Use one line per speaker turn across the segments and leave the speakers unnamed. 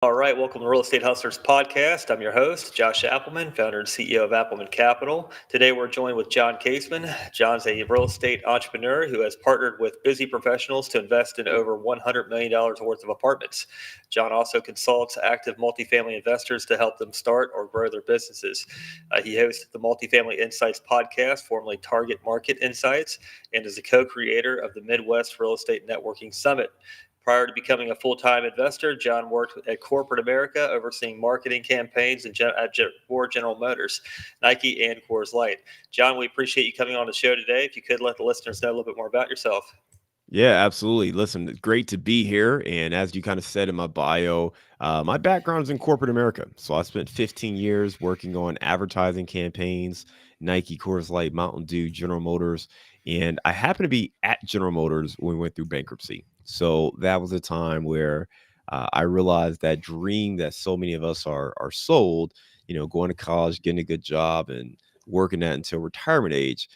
All right, welcome to Real Estate Hustlers Podcast. I'm your host, Josh Appleman, founder and CEO of Appleman Capital. Today we're joined with John Casmon. John's a real estate entrepreneur who has partnered with busy professionals to invest in over $100 million worth of apartments. John also consults active multifamily investors to help them start or grow their businesses. He hosts the Multifamily Insights podcast, formerly Target Market Insights, and is a co-creator of the Midwest Real Estate Networking Summit. Prior to becoming a full-time investor, John worked at corporate America, overseeing marketing campaigns for General Motors, Nike, and Coors Light. John, we appreciate you coming on the show today. If you could let the listeners know a little bit more about yourself.
Yeah, absolutely. Listen, it's great to be here. And as you kind of said in my bio, my background is in corporate America. So I spent 15 years working on advertising campaigns, Nike, Coors Light, Mountain Dew, General Motors. And I happened to be at General Motors when we went through bankruptcy. So that was a time where I realized that dream that so many of us are sold, going to college, getting a good job, and working that until retirement age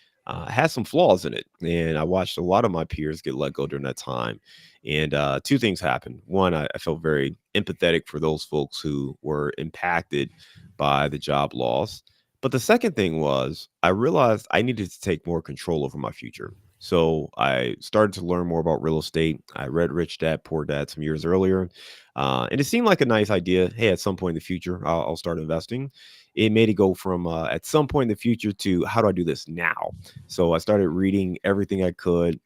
has some flaws in it. And I watched a lot of my peers get let go during that time. And two things happened. One, I felt very empathetic for those folks who were impacted by the job loss. But the second thing was I realized I needed to take more control over my future. So I started to learn more about real estate. I read Rich Dad Poor Dad some years earlier. And it seemed like a nice idea. Hey, at some point in the future, I'll start investing. It made it go from at some point in the future to how do I do this now? So I started reading everything I could.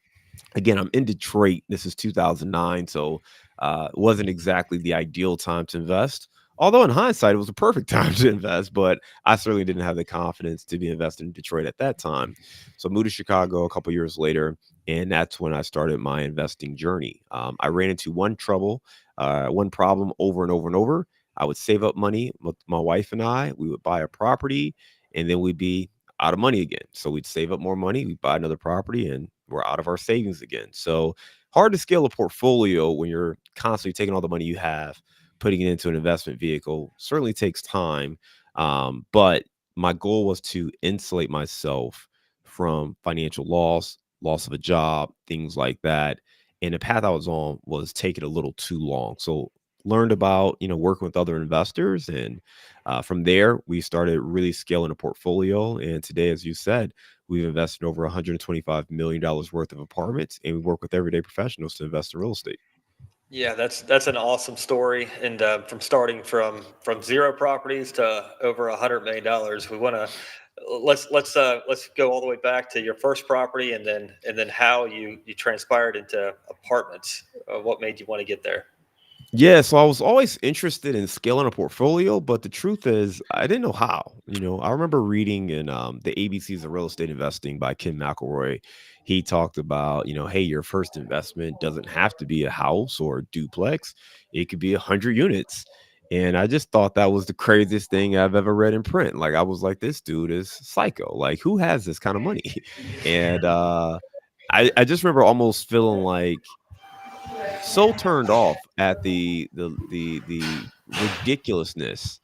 Again, I'm in Detroit. This is 2009. So it wasn't exactly the ideal time to invest. Although in hindsight, it was a perfect time to invest, but I certainly didn't have the confidence to be investing in Detroit at that time. So I moved to Chicago a couple years later, and that's when I started my investing journey. I ran into one problem over and over and over. I would save up money with my wife and we would buy a property, and then we'd be out of money again. So we'd save up more money, we'd buy another property, and we're out of our savings again. So hard to scale a portfolio when you're constantly taking all the money you have, putting it into an investment vehicle. Certainly takes time. But my goal was to insulate myself from financial loss of a job, things like that. And the path I was on was taking a little too long. So learned about working with other investors, and from there we started really scaling a portfolio. And today, as you said, we've invested over $125 million worth of apartments, and we work with everyday professionals to invest in real estate.
Yeah, that's an awesome story, and from starting from zero properties to over $100 million, we want to let's go all the way back to your first property, and then how you transpired into apartments. What made you want to get there?
Yeah, so I was always interested in scaling a portfolio, but the truth is I didn't know how. I remember reading in the ABCs of Real Estate Investing by Kim McElroy. He talked about, hey, your first investment doesn't have to be a house or a duplex. It could be 100 units. And I just thought that was the craziest thing I've ever read in print. Like I was like, this dude is psycho. Like, who has this kind of money? And I just remember almost feeling like so turned off at the ridiculousness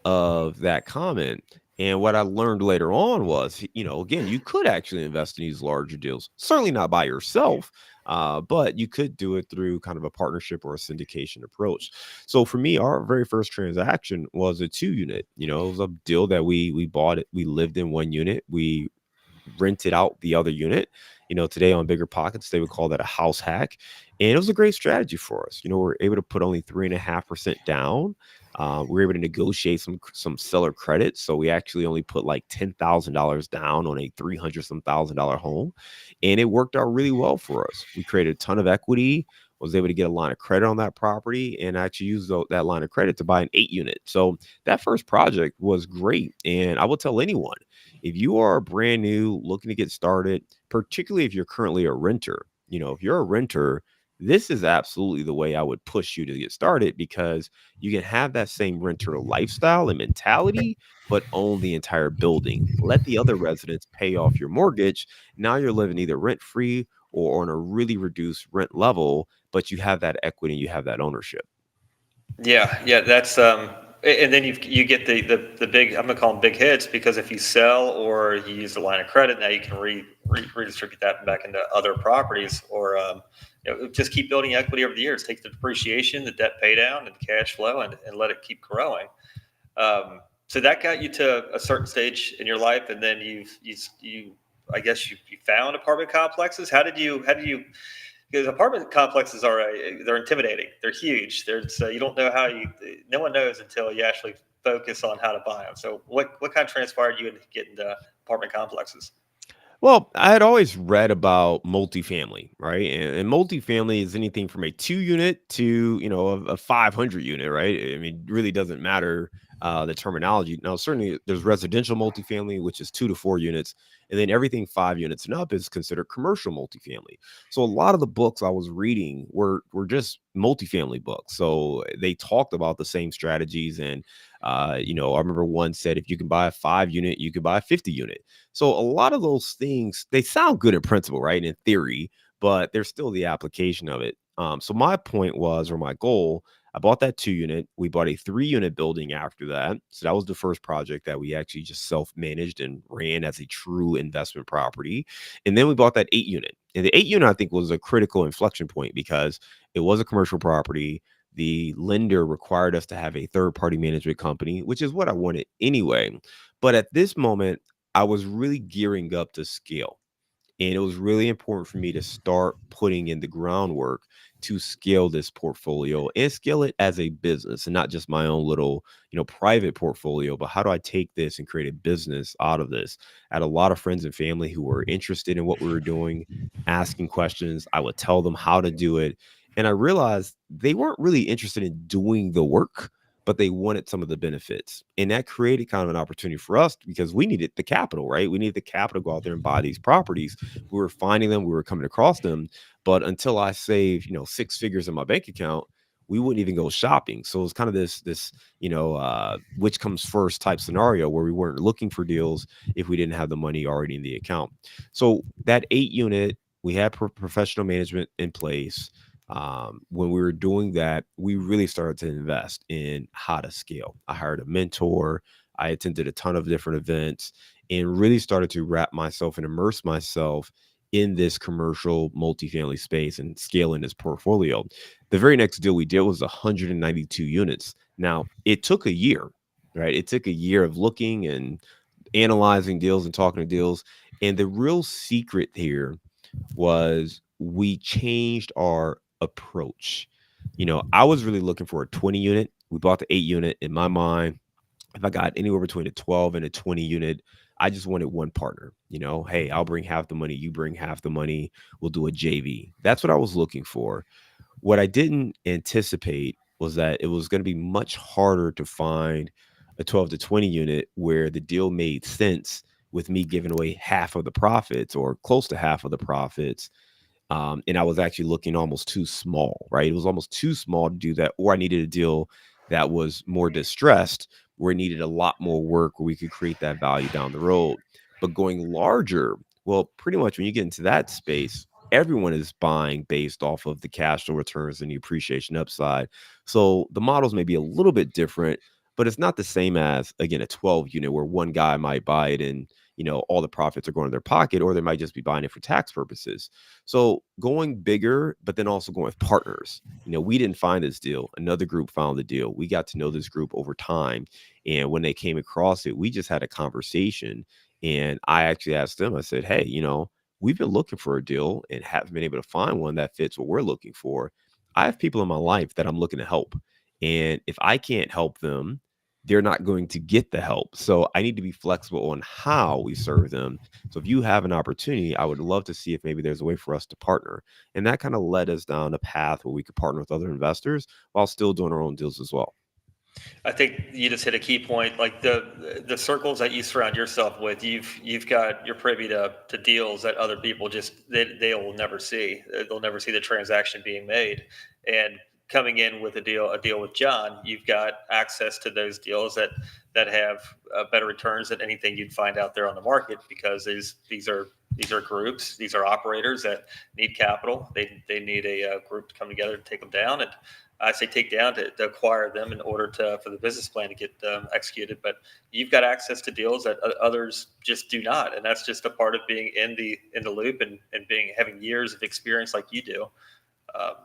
of that comment. And what I learned later on was, again, you could actually invest in these larger deals. Certainly not by yourself, but you could do it through kind of a partnership or a syndication approach. So for me, our very first transaction was a 2 unit. It was a deal that we bought it. We lived in one unit. We rented out the other unit. Today on Bigger Pockets, they would call that a house hack. And it was a great strategy for us. We're able to put only 3.5% down. We were able to negotiate some seller credit. So we actually only put like $10,000 down on a 300 some $1,000 home. And it worked out really well for us. We created a ton of equity, was able to get a line of credit on that property, and actually use that line of credit to buy an 8 unit. So that first project was great. And I will tell anyone, if you are brand new looking to get started, particularly if you're currently a renter, if you're a renter, this is absolutely the way I would push you to get started, because you can have that same renter lifestyle and mentality, but own the entire building. Let the other residents pay off your mortgage. Now you're living either rent free or on a really reduced rent level, but you have that equity and you have that ownership.
Yeah, yeah, that's And then you get the big, I'm gonna call them big hits, because if you sell or you use the line of credit, now you can redistribute that back into other properties, or just keep building equity over the years. Take the depreciation, the debt pay down, and the cash flow, and let it keep growing. So that got you to a certain stage in your life, and then you I guess you found apartment complexes. How did you because apartment complexes they're intimidating. They're huge. You don't know no one knows until you actually focus on how to buy them. So what kind of transpired you into getting into apartment complexes?
Well, I had always read about multifamily, right? And multifamily is anything from a 2 unit to, a 500 unit, right? I mean, really doesn't matter the terminology. Now, certainly there's residential multifamily, which is 2 to 4 units. And then everything 5 units and up is considered commercial multifamily. So a lot of the books I was reading were just multifamily books. So they talked about the same strategies. And, I remember one said, if you can buy a 5 unit, you could buy a 50 unit. So a lot of those things, they sound good in principle, right? In theory, but there's still the application of it. So my point was, or my goal, I bought that 2 unit. We bought a 3 unit building after that. So that was the first project that we actually just self-managed and ran as a true investment property. And then we bought that 8 unit. And the 8 unit, I think, was a critical inflection point because it was a commercial property. The lender required us to have a third party management company, which is what I wanted anyway. But at this moment, I was really gearing up to scale. And it was really important for me to start putting in the groundwork to scale this portfolio and scale it as a business and not just my own little, private portfolio, but how do I take this and create a business out of this? I had a lot of friends and family who were interested in what we were doing, asking questions. I would tell them how to do it. And I realized they weren't really interested in doing the work, but they wanted some of the benefits. And that created kind of an opportunity for us because we needed the capital, right? We needed the capital to go out there and buy these properties. We were finding them, we were coming across them. But until I saved, 6 figures in my bank account, we wouldn't even go shopping. So it was kind of this, which comes first type scenario where we weren't looking for deals if we didn't have the money already in the account. So that 8 unit, we had professional management in place. When we were doing that, we really started to invest in how to scale. I hired a mentor. I attended a ton of different events and really started to wrap myself and immerse myself in this commercial multifamily space and scaling this portfolio. The very next deal we did was 192 units. Now, it took a year, right? It took a year of looking and analyzing deals and talking to deals. And the real secret here was we changed our approach. I was really looking for a 20 unit. We bought the 8 unit. In my mind, if I got anywhere between a 12 and a 20 unit, I just wanted one partner. Hey, I'll bring half the money, you bring half the money, we'll do a JV. That's what I was looking for. What I didn't anticipate was that it was going to be much harder to find a 12 to 20 unit where the deal made sense with me giving away half of the profits or close to half of the profits. And I was actually looking almost too small, right? It was almost too small to do that. Or I needed a deal that was more distressed, where it needed a lot more work, where we could create that value down the road. But going larger, well, pretty much when you get into that space, everyone is buying based off of the cash flow returns and the appreciation upside. So the models may be a little bit different, but it's not the same as, again, a 12 unit where one guy might buy it and all the profits are going to their pocket, or they might just be buying it for tax purposes. So going bigger, but then also going with partners. We didn't find this deal. Another group found the deal. We got to know this group over time. And when they came across it, we just had a conversation. And I actually asked them, I said, hey, we've been looking for a deal and haven't been able to find one that fits what we're looking for. I have people in my life that I'm looking to help. And if I can't help them, they're not going to get the help. So I need to be flexible on how we serve them. So if you have an opportunity, I would love to see if maybe there's a way for us to partner. And that kind of led us down a path where we could partner with other investors while still doing our own deals as well.
I think you just hit a key point. Like the circles that you surround yourself with, you're privy to deals that other people they will never see. They'll never see the transaction being made. And coming in with a deal with John, you've got access to those deals that have better returns than anything you'd find out there on the market, because these are groups, these are operators that need capital. They need a group to come together to take them down, and I say take down to acquire them in order for the business plan to get executed. But you've got access to deals that others just do not, and that's just a part of being in the loop and being having years of experience like you do, um,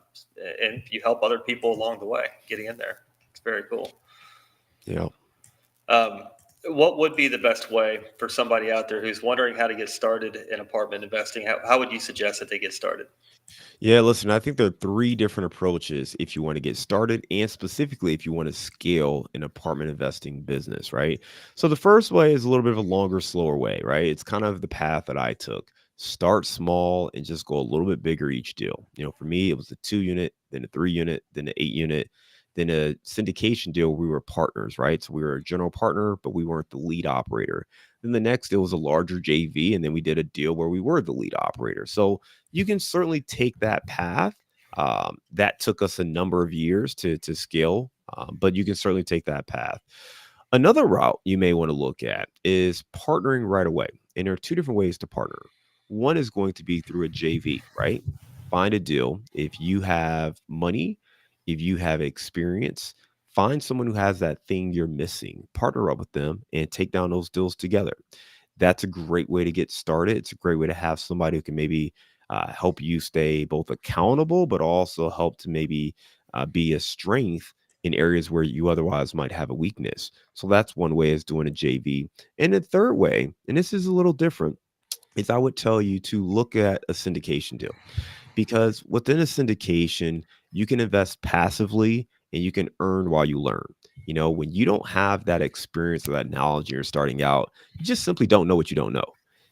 and you help other people along the way getting in there. It's very cool.
Yeah.
Um, what would be the best way for somebody out there who's wondering how to get started in apartment investing? How would you suggest that they get started?
Yeah, listen, I think there are three different approaches if you want to get started, and specifically if you want to scale an apartment investing business, right? So the first way is a little bit of a longer, slower way, right? It's kind of the path that I took. Start small and just go a little bit bigger each deal. For me, it was a 2 unit, then a 3 unit, then an 8 unit, then a syndication deal. We were partners, right? So we were a general partner, but we weren't the lead operator. Then the next deal was a larger JV, and then we did a deal where we were the lead operator. So you can certainly take that path. That took us a number of years to scale, but you can certainly take that path. Another route you may want to look at is partnering right away. And there are two different ways to partner. One is going to be through a JV, right? Find a deal. If you have money, if you have experience, find someone who has that thing you're missing, partner up with them and take down those deals together. That's a great way to get started. It's a great way to have somebody who can maybe help you stay both accountable, but also help to maybe be a strength in areas where you otherwise might have a weakness. So that's one way is doing a JV. And the third way, and this is a little different, is I would tell you to look at a syndication deal because within a syndication, you can invest passively and you can earn while you learn. When you don't have that experience or that knowledge and you're starting out, you just simply don't know what you don't know.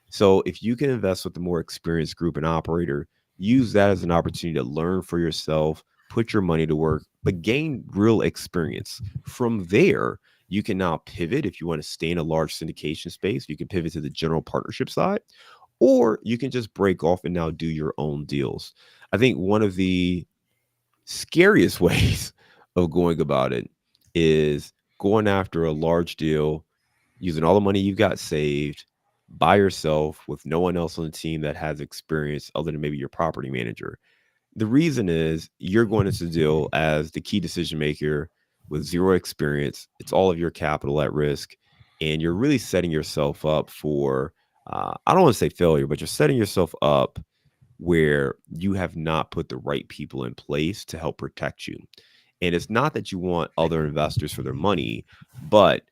So if you can invest with a more experienced group and operator, use that as an opportunity to learn for yourself, put your money to work, but gain real experience. From there, you can now pivot if you want to stay in a large syndication space. You can pivot to the general partnership side, or you can just break off and now do your own deals. I think one of the scariest ways of going about it is going after a large deal, using all the money you've got saved by yourself with no one else on the team that has experience other than maybe your property manager. The reason is you're going into the deal as the key decision maker with zero experience. It's all of your capital at risk, and you're really setting yourself up for, I don't want to say failure, but you're setting yourself up where you have not put the right people in place to help protect you. And it's not that you want other investors for their money, but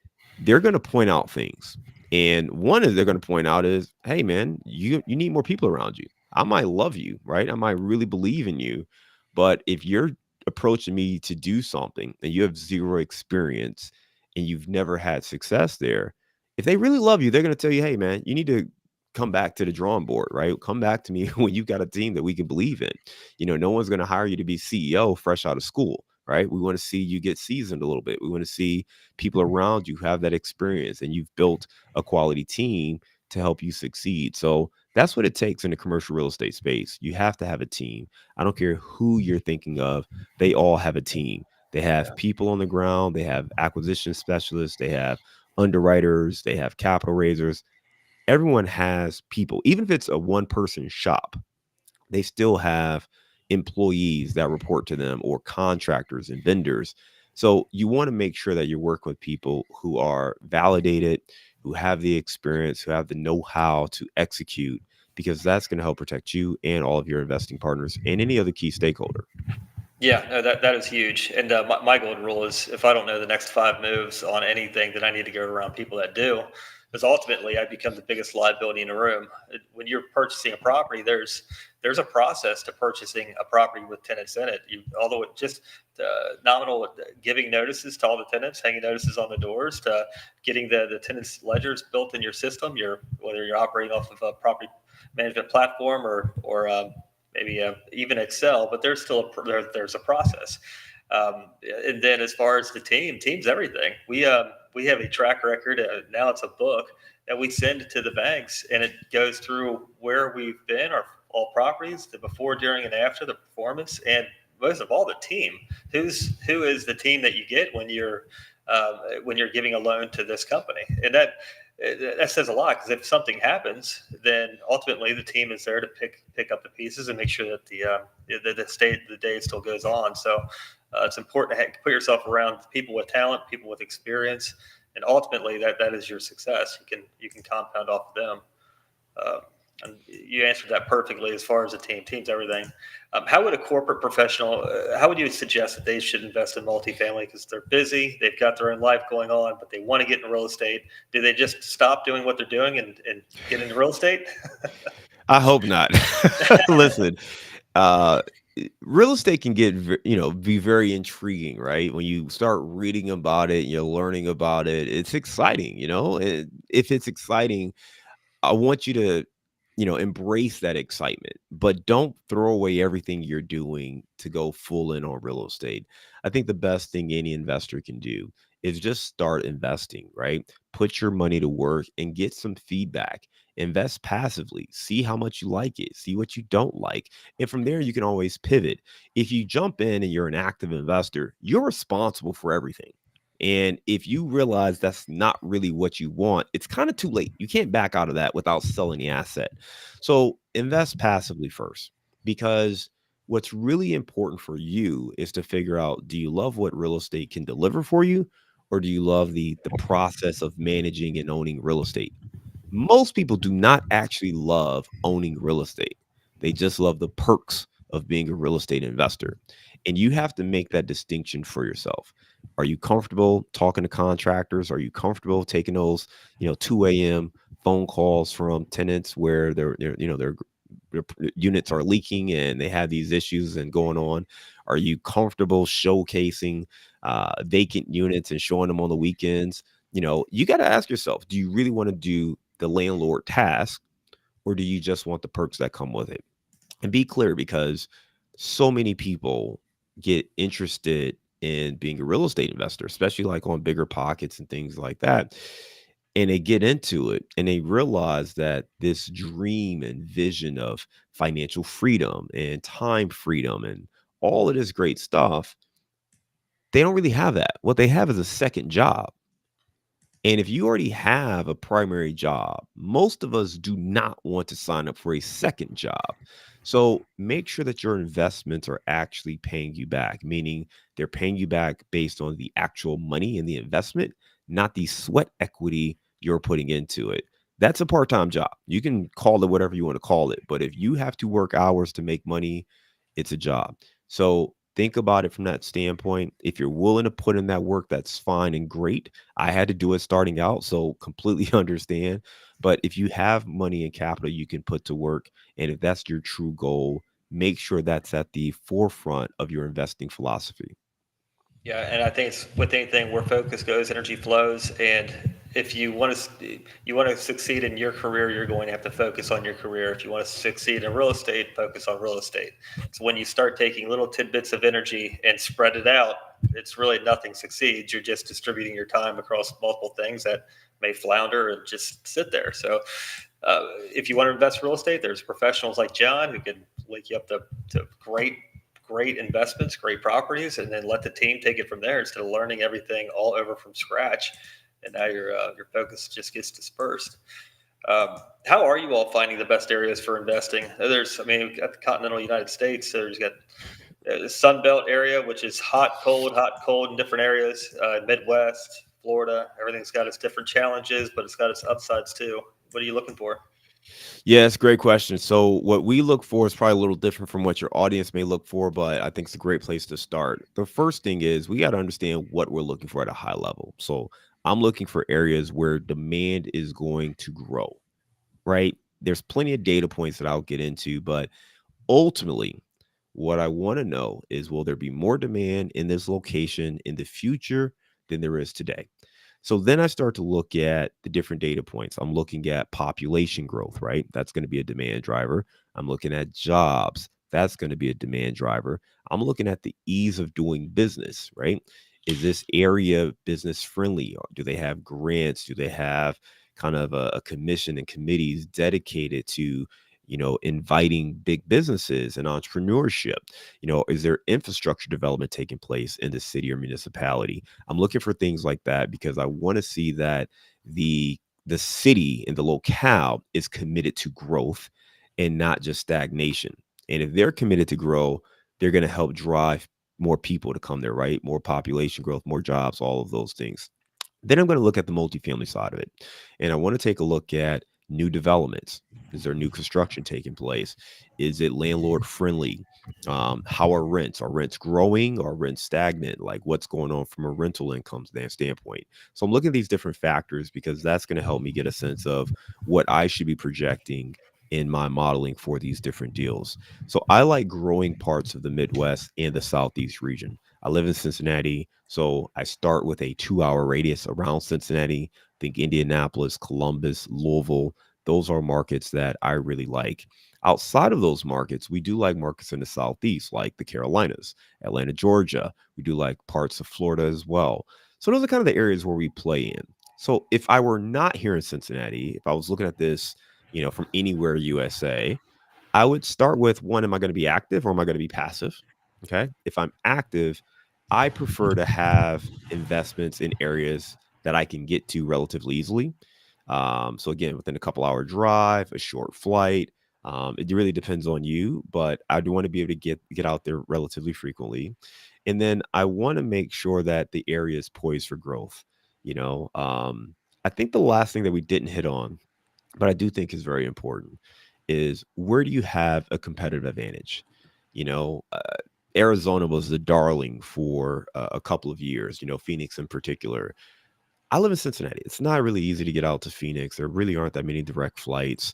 they're going to point out things. And one is they're going to point out is, hey man, you need more people around you. I might love you, right? I might really believe in you, but if you're approaching me to do something and you have zero experience and you've never had success there, if they really love you, they're going to tell you, hey man, you need to come back to the drawing board, right? Come back to me when you've got a team that we can believe in. No one's going to hire you to be CEO fresh out of school, right? We want to see you get seasoned a little bit. We want to see people around you who have that experience and you've built a quality team to help you succeed. So that's what it takes in the commercial real estate space. You have to have a team. I don't care who you're thinking of, they all have a team. They have people on the ground, they have acquisition specialists, they have underwriters, they have capital raisers. Everyone has people, even if it's a one person shop, they still have employees that report to them or contractors and vendors. So you want to make sure that you're working with people who are validated, who have the experience, who have the know-how to execute, because that's going to help protect you and all of your investing partners and any other key stakeholder.
Yeah, no, that is huge. And my golden rule is if I don't know the next five moves on anything, then I need to go around people that do. Because ultimately, I become the biggest liability in the room. When you're purchasing a property, there's a process to purchasing a property with tenants in it. Although it just nominal giving notices to all the tenants, hanging notices on the doors, to getting the tenants ledgers built in your system. Whether you're operating off of a property management platform or maybe even Excel, but there's a process. And then as far as the team's everything. We have a track record. Now it's a book that we send to the banks, and it goes through where we've been, all properties, the before, during, and after, the performance, and most of all, the team. Who is the team that you get when you're giving a loan to this company, and that says a lot, because if something happens, then ultimately the team is there to pick up the pieces and make sure that the day still goes on. So It's important to put yourself around people with talent, people with experience, and ultimately that is your success. You can compound off of them. Uh, and you answered that perfectly as far as a team. Team's everything. How would a corporate professional, how would you suggest that they should invest in multifamily? Because they're busy, they've got their own life going on, but they want to get in real estate. Do they just stop doing what they're doing and get into real estate?
I hope not. Listen, uh, real estate can get, be very intriguing, right? When you start reading about it, you're learning about it. It's exciting, if it's exciting, I want you to, embrace that excitement, but don't throw away everything you're doing to go full in on real estate. I think the best thing any investor can do is just start investing, right? Put your money to work and get some feedback. Invest passively, see how much you like it, see what you don't like. And from there, you can always pivot. If you jump in and you're an active investor, you're responsible for everything. And if you realize that's not really what you want, it's kind of too late. You can't back out of that without selling the asset. So invest passively first, because what's really important for you is to figure out, do you love what real estate can deliver for you, or do you love the process of managing and owning real estate? Most people do not actually love owning real estate. They just love the perks of being a real estate investor. And you have to make that distinction for yourself. Are you comfortable talking to contractors? Are you comfortable taking those, 2 a.m. phone calls from tenants where their units are leaking and they have these issues and going on? Are you comfortable showcasing vacant units and showing them on the weekends? You got to ask yourself, do you really want to do the landlord task, or do you just want the perks that come with it? And be clear, because so many people get interested in being a real estate investor, especially like on bigger pockets and things like that. And they get into it and they realize that this dream and vision of financial freedom and time freedom and all of this great stuff, they don't really have that. What they have is a second job. And if you already have a primary job, most of us do not want to sign up for a second job. So make sure that your investments are actually paying you back, meaning they're paying you back based on the actual money in the investment, not the sweat equity you're putting into it. That's a part time job. You can call it whatever you want to call it. But if you have to work hours to make money, it's a job. So think about it from that standpoint. If you're willing to put in that work, that's fine and great. I had to do it starting out, so completely understand. But if you have money and capital you can put to work, and if that's your true goal, make sure that's at the forefront of your investing philosophy.
Yeah, and I think it's with anything where focus goes, energy flows, and if you want to succeed in your career, you're going to have to focus on your career. If you want to succeed in real estate, focus on real estate. So when you start taking little tidbits of energy and spread it out, it's really nothing succeeds. You're just distributing your time across multiple things that may flounder and just sit there. So if you want to invest in real estate, there's professionals like John who can link you up to great investments, great properties, and then let the team take it from there instead of learning everything all over from scratch. And now your focus just gets dispersed. How are you all finding the best areas for investing? I mean, we've got the continental United States. So there's got the Sun Belt area, which is hot, cold in different areas. Midwest, Florida, everything's got its different challenges, but it's got its upsides too. What are you looking for?
Yeah, it's a great question. So, what we look for is probably a little different from what your audience may look for, but I think it's a great place to start. The first thing is we got to understand what we're looking for at a high level. So, I'm looking for areas where demand is going to grow, right? There's plenty of data points that I'll get into, but ultimately, what I want to know is, will there be more demand in this location in the future than there is today? So then I start to look at the different data points. I'm looking at population growth, right? That's going to be a demand driver. I'm looking at jobs. That's going to be a demand driver. I'm looking at the ease of doing business, right? Is this area business friendly? Or do they have grants? Do they have kind of a commission and committees dedicated to, inviting big businesses and entrepreneurship? Is there infrastructure development taking place in the city or municipality? I'm looking for things like that because I want to see that the city and the locale is committed to growth and not just stagnation. And if they're committed to grow, they're going to help drive. more people to come there, right? More population growth, more jobs, all of those things. Then I'm going to look at the multifamily side of it. And I want to take a look at new developments. Is there new construction taking place? Is it landlord friendly? How are rents? Are rents growing or rents stagnant? Like what's going on from a rental income standpoint? So I'm looking at these different factors because that's going to help me get a sense of what I should be projecting in my modeling for these different deals. So I like growing parts of the Midwest and the Southeast region. I live in Cincinnati, so I start with a 2-hour radius around Cincinnati. Think Indianapolis, Columbus, Louisville. Those are markets that I really like. Outside of those markets, we do like markets in the Southeast, like the Carolinas, Atlanta, Georgia. We do like parts of Florida as well. So those are kind of the areas where we play in. So if I were not here in Cincinnati, if I was looking at this, from anywhere USA, I would start with one, am I going to be active or am I going to be passive? Okay. If I'm active, I prefer to have investments in areas that I can get to relatively easily. So again, within a couple hour drive, a short flight. It really depends on you, but I do want to be able to get out there relatively frequently. And then I want to make sure that the area is poised for growth. You know, I think the last thing that we didn't hit on, but I do think is very important, is where do you have a competitive advantage? You know, Arizona was the darling for a couple of years, Phoenix in particular. I live in Cincinnati. It's not really easy to get out to Phoenix. There really aren't that many direct flights.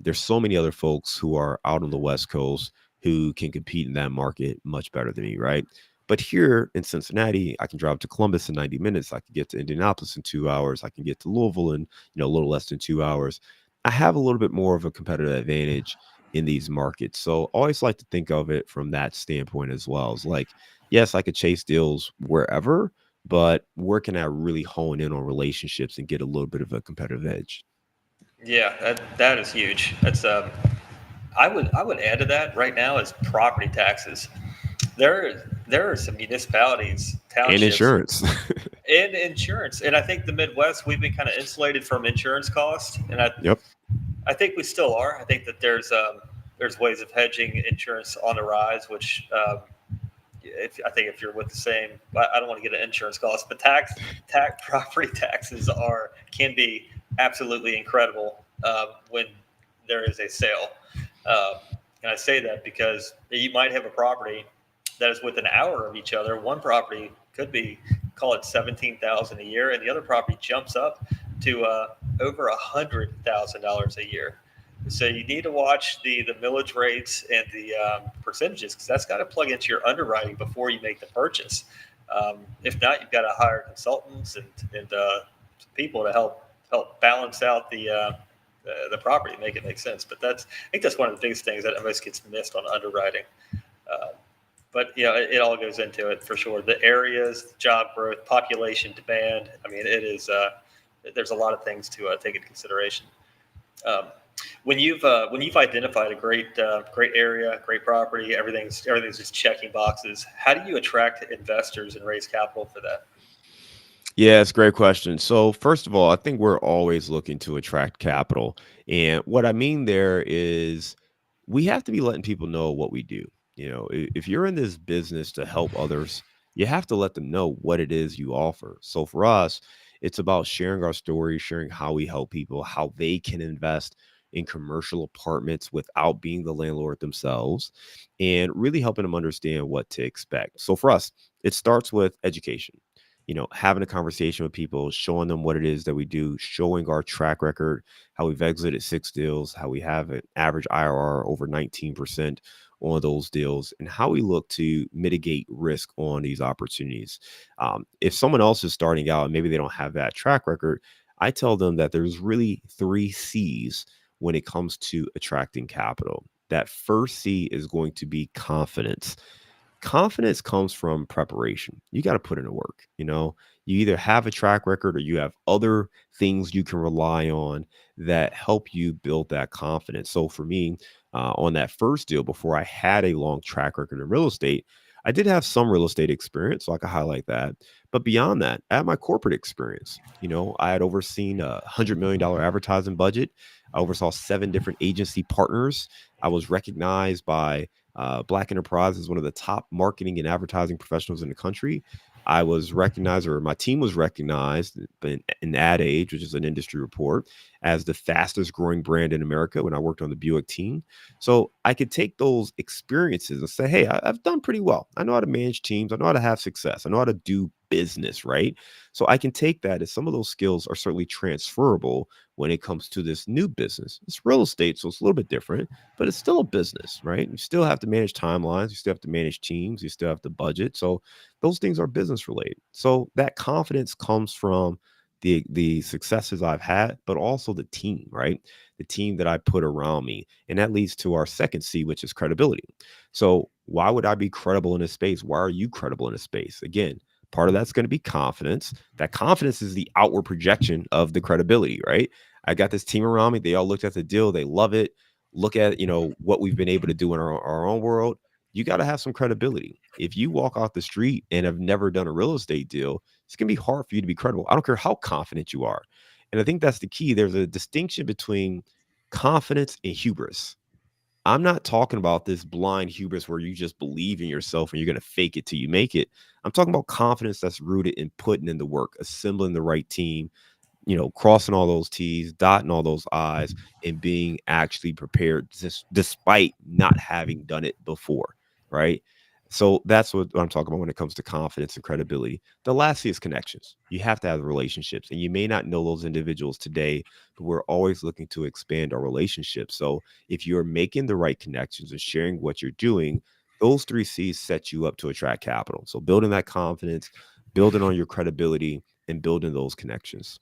There's so many other folks who are out on the West Coast who can compete in that market much better than me, right? But here in Cincinnati, I can drive to Columbus in 90 minutes. I can get to Indianapolis in 2 hours. I can get to Louisville in, a little less than 2 hours. I have a little bit more of a competitive advantage in these markets. So I always like to think of it from that standpoint as well. It's like, yes, I could chase deals wherever, but where can I really hone in on relationships and get a little bit of a competitive edge?
Yeah, that is huge. That's I would add to that right now is property taxes. There are some municipalities,
And
townships,
insurance.
and insurance, and I think the Midwest we've been kind of insulated from insurance costs, and
Yep.
I think we still are. I think that there's ways of hedging insurance on the rise, which I think if you're with the same, I don't want to get an insurance cost, but tax property taxes can be absolutely incredible when there is a sale. Um, and I say that because you might have a property that is within an hour of each other. One property could be, call it 17,000 a year, and the other property jumps up to over $100,000 a year. So you need to watch the millage rates and the percentages because that's got to plug into your underwriting before you make the purchase. If not, you've got to hire consultants and people to help balance out the property, make it make sense. But I think that's one of the biggest things that almost gets missed on underwriting. Uh, but it all goes into it for sure. The areas, job growth, population demand. I mean, it is. There's a lot of things to take into consideration. Um, when you've identified a great area, great property, everything's just checking boxes. How do you attract investors and raise capital for that?
Yeah, it's a great question. So, first of all, I think we're always looking to attract capital. And what I mean there is we have to be letting people know what we do. If you're in this business to help others, you have to let them know what it is you offer. So, for us, it's about sharing our story, sharing how we help people, how they can invest in commercial apartments without being the landlord themselves, and really helping them understand what to expect. So, for us, it starts with education, having a conversation with people, showing them what it is that we do, showing our track record, how we've exited 6 deals, how we have an average IRR over 19% on those deals, and how we look to mitigate risk on these opportunities. If someone else is starting out and maybe they don't have that track record, I tell them that there's really 3 C's when it comes to attracting capital. That first C is going to be confidence. Confidence comes from preparation. You got to put in the work. You either have a track record or you have other things you can rely on that help you build that confidence. So for me, on that first deal, before I had a long track record in real estate, I did have some real estate experience, so I could highlight that. But beyond that, I had my corporate experience. I had overseen $100 million advertising budget. I oversaw 7 different agency partners. I was recognized by Black Enterprise is one of the top marketing and advertising professionals in the country. I was recognized, or my team was recognized in Ad Age, which is an industry report, as the fastest growing brand in America when I worked on the Buick team. So I could take those experiences and say, hey, I've done pretty well. I know how to manage teams. I know how to have success. I know how to do business, right? So I can take that as some of those skills are certainly transferable when it comes to this new business. It's real estate, so it's a little bit different, but it's still a business, right? You still have to manage timelines. You still have to manage teams. You still have to budget. So those things are business related. So that confidence comes from the successes I've had, but also the team, right? The team that I put around me. And that leads to our second C, which is credibility. So why would I be credible in this space? Why are you credible in this space? Again, part of that's going to be confidence. That confidence is the outward projection of the credibility, right? I got this team around me. They all looked at the deal. They love it. Look at, what we've been able to do in our own world. You got to have some credibility. If you walk off the street and have never done a real estate deal, it's going to be hard for you to be credible. I don't care how confident you are. And I think that's the key. There's a distinction between confidence and hubris. I'm not talking about this blind hubris where you just believe in yourself and you're going to fake it till you make it. I'm talking about confidence that's rooted in putting in the work, assembling the right team, crossing all those T's, dotting all those I's, and being actually prepared despite not having done it before, right? So that's what I'm talking about when it comes to confidence and credibility. The last C is connections. You have to have relationships, and you may not know those individuals today, but we're always looking to expand our relationships. So if you're making the right connections and sharing what you're doing, those three C's set you up to attract capital. So building that confidence, building on your credibility, and building those connections.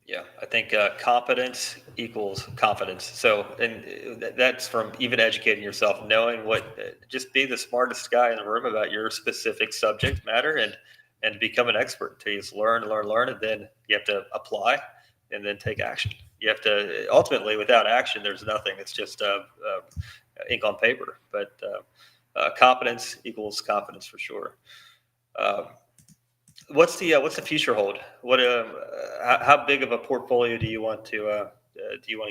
Yeah, I think competence equals confidence. So, and that's from even educating yourself, knowing what, just be the smartest guy in the room about your specific subject matter, and become an expert. To just learn, and then you have to apply, and then take action. You have to ultimately, without action, there's nothing. It's just ink on paper. But competence equals confidence for sure. Um, what's the future hold? How big of a portfolio do you want to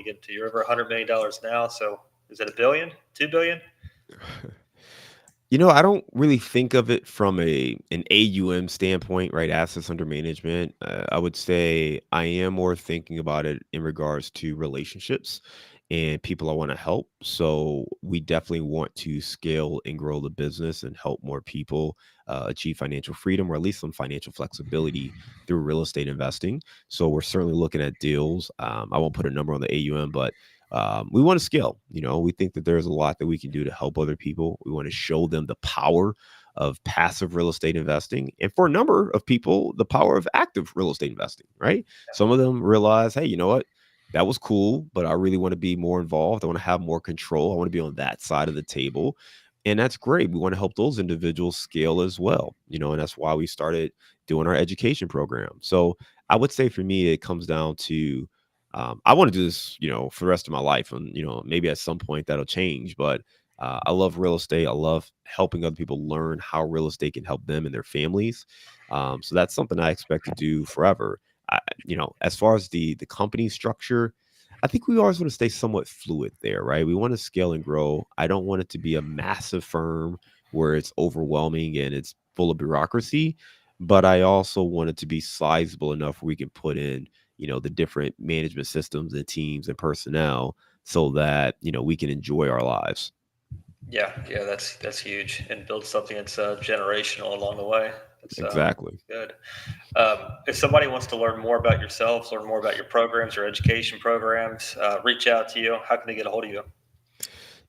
get to? You're over $100 million now, so is it a billion, 2 billion?
I don't really think of it from an AUM standpoint, right? Assets under management. I would say I am more thinking about it in regards to relationships and people I want to help. So we definitely want to scale and grow the business and help more people achieve financial freedom, or at least some financial flexibility through real estate investing. So we're certainly looking at deals. I won't put a number on the AUM, but we want to scale. We think that there's a lot that we can do to help other people. We want to show them the power of passive real estate investing, and for a number of people, the power of active real estate investing, right? Some of them realize, hey, you know what, that was cool, but I really want to be more involved. I want to have more control. I want to be on that side of the table, and that's great. We want to help those individuals scale as well, and that's why we started doing our education program. So I would say for me, it comes down to I want to do this, for the rest of my life. And, maybe at some point that'll change. But I love real estate. I love helping other people learn how real estate can help them and their families. So that's something I expect to do forever. As far as the company structure, I think we always want to stay somewhat fluid there, right? We want to scale and grow. I don't want it to be a massive firm where it's overwhelming and it's full of bureaucracy, but I also want it to be sizable enough where we can put in the different management systems and teams and personnel so that, we can enjoy our lives.
Yeah, that's huge, and build something that's generational along the way. That's
Exactly.
good. If somebody wants to learn more about yourselves, learn more about your programs or education programs, reach out to you. How can they get a hold of you?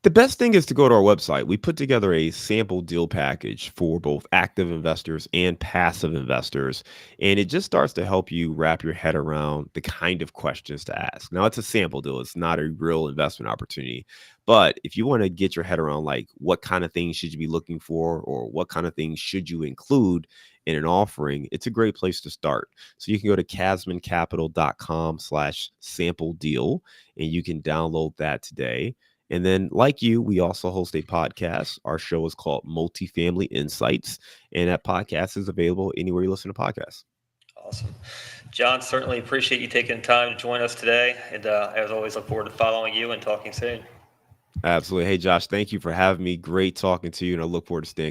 The best thing is to go to our website. We put together a sample deal package for both active investors and passive investors. And it just starts to help you wrap your head around the kind of questions to ask. Now, it's a sample deal, it's not a real investment opportunity. But if you want to get your head around, like, what kind of things should you be looking for, or what kind of things should you include in an offering, it's a great place to start. So you can go to casmoncapital.com/sample deal, and you can download that today. And then, like you, we also host a podcast. Our show is called Multifamily Insights, and that podcast is available anywhere you listen to podcasts.
Awesome. John, certainly appreciate you taking time to join us today. And as always, look forward to following you and talking soon.
Absolutely. Hey, Josh, thank you for having me. Great talking to you, and I look forward to staying